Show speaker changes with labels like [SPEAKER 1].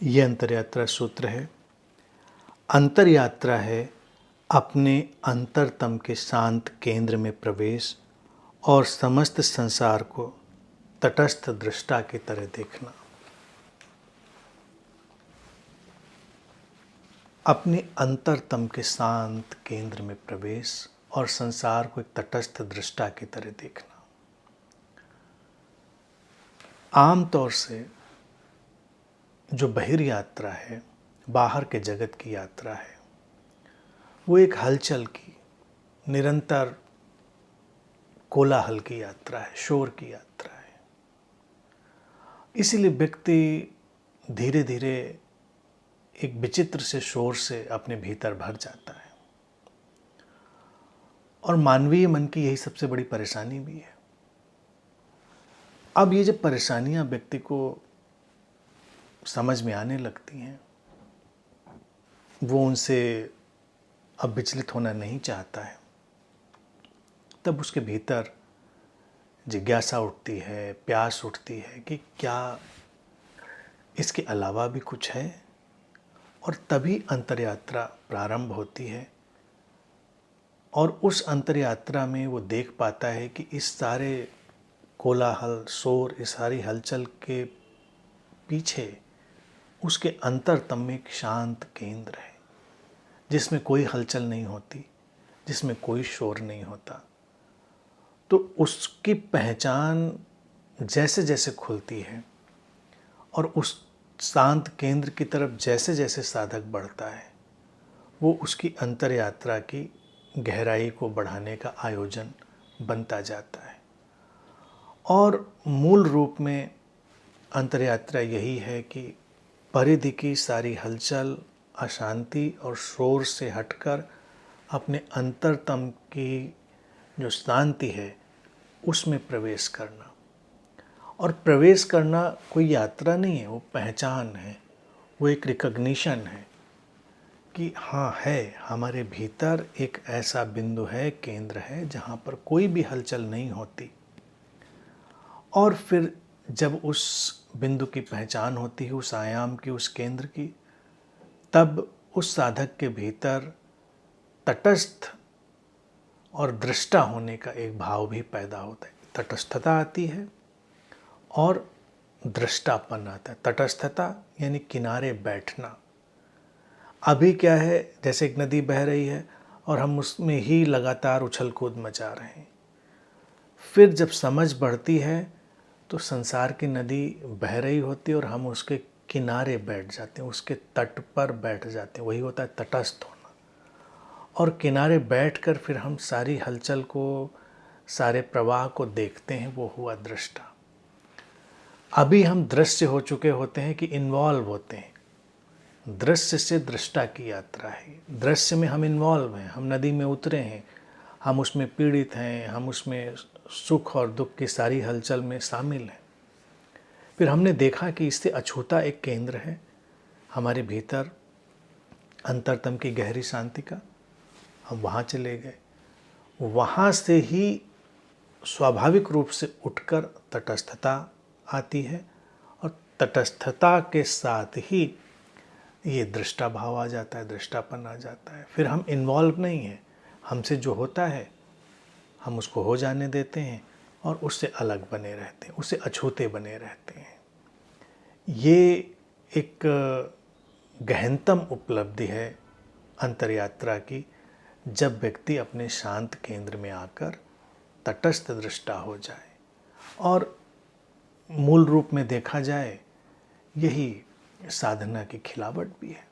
[SPEAKER 1] ये अंतरयात्रा सूत्र है। अंतरयात्रा है अपने अंतरतम के शांत केंद्र में प्रवेश और समस्त संसार को तटस्थ दृष्टा की तरह देखना। अपने अंतरतम के शांत केंद्र में प्रवेश और संसार को एक तटस्थ दृष्टा की तरह देखना। आमतौर से जो बहिर्यात्रा है, बाहर के जगत की यात्रा है, वो एक हलचल की, निरंतर कोलाहल की यात्रा है, शोर की यात्रा है। इसीलिए व्यक्ति धीरे धीरे एक विचित्र से शोर से अपने भीतर भर जाता है। और मानवीय मन की यही सबसे बड़ी परेशानी भी है। अब ये जब परेशानियां व्यक्ति को समझ में आने लगती हैं, वो उनसे अब विचलित होना नहीं चाहता है, तब उसके भीतर जिज्ञासा उठती है, प्यास उठती है कि क्या इसके अलावा भी कुछ है। और तभी अंतरयात्रा प्रारंभ होती है और उस अंतरयात्रा में वो देख पाता है कि इस सारे कोलाहल, शोर, इस सारी हलचल के पीछे उसके अंतरतम में एक शांत केंद्र है, जिसमें कोई हलचल नहीं होती, जिसमें कोई शोर नहीं होता। तो उसकी पहचान जैसे जैसे खुलती है और उस शांत केंद्र की तरफ जैसे जैसे साधक बढ़ता है, वो उसकी अंतरयात्रा की गहराई को बढ़ाने का आयोजन बनता जाता है। और मूल रूप में अंतरयात्रा यही है कि परिधि की सारी हलचल, अशांति और शोर से हटकर अपने अंतरतम की जो शांति है उसमें प्रवेश करना। और प्रवेश करना कोई यात्रा नहीं है, वो पहचान है, वो एक रिकॉग्निशन है कि हाँ है, हमारे भीतर एक ऐसा बिंदु है, केंद्र है, जहाँ पर कोई भी हलचल नहीं होती। और फिर जब उस बिंदु की पहचान होती है, उस आयाम की, उस केंद्र की, तब उस साधक के भीतर तटस्थ और दृष्टा होने का एक भाव भी पैदा होता है। तटस्थता आती है और दृष्टापन आता है। तटस्थता यानी किनारे बैठना। अभी क्या है, जैसे एक नदी बह रही है और हम उसमें ही लगातार उछल कूद मचा रहे हैं। फिर जब समझ बढ़ती है तो संसार की नदी बह रही होती है और हम उसके किनारे बैठ जाते हैं, उसके तट पर बैठ जाते हैं। वही होता है तटस्थ होना। और किनारे बैठकर फिर हम सारी हलचल को, सारे प्रवाह को देखते हैं, वो हुआ दृष्टा। अभी हम दृश्य हो चुके होते हैं कि इन्वॉल्व होते हैं। दृश्य से दृष्टा की यात्रा है। दृश्य में हम इन्वॉल्व हैं, हम नदी में उतरे हैं, हम उसमें पीड़ित हैं, हम उसमें सुख और दुख की सारी हलचल में शामिल हैं। फिर हमने देखा कि इससे अछूता एक केंद्र है हमारे भीतर, अंतरतम की गहरी शांति का। हम वहाँ चले गए। वहाँ से ही स्वाभाविक रूप से उठकर तटस्थता आती है और तटस्थता के साथ ही ये दृष्टा भाव आ जाता है, दृष्टापन आ जाता है। फिर हम इन्वॉल्व नहीं हैं, हमसे जो होता है हम उसको हो जाने देते हैं और उससे अलग बने रहते हैं, उससे अछूते बने रहते हैं। ये एक गहनतम उपलब्धि है अंतरयात्रा की, जब व्यक्ति अपने शांत केंद्र में आकर तटस्थ दृष्टा हो जाए। और मूल रूप में देखा जाए, यही साधना की खिलावट भी है।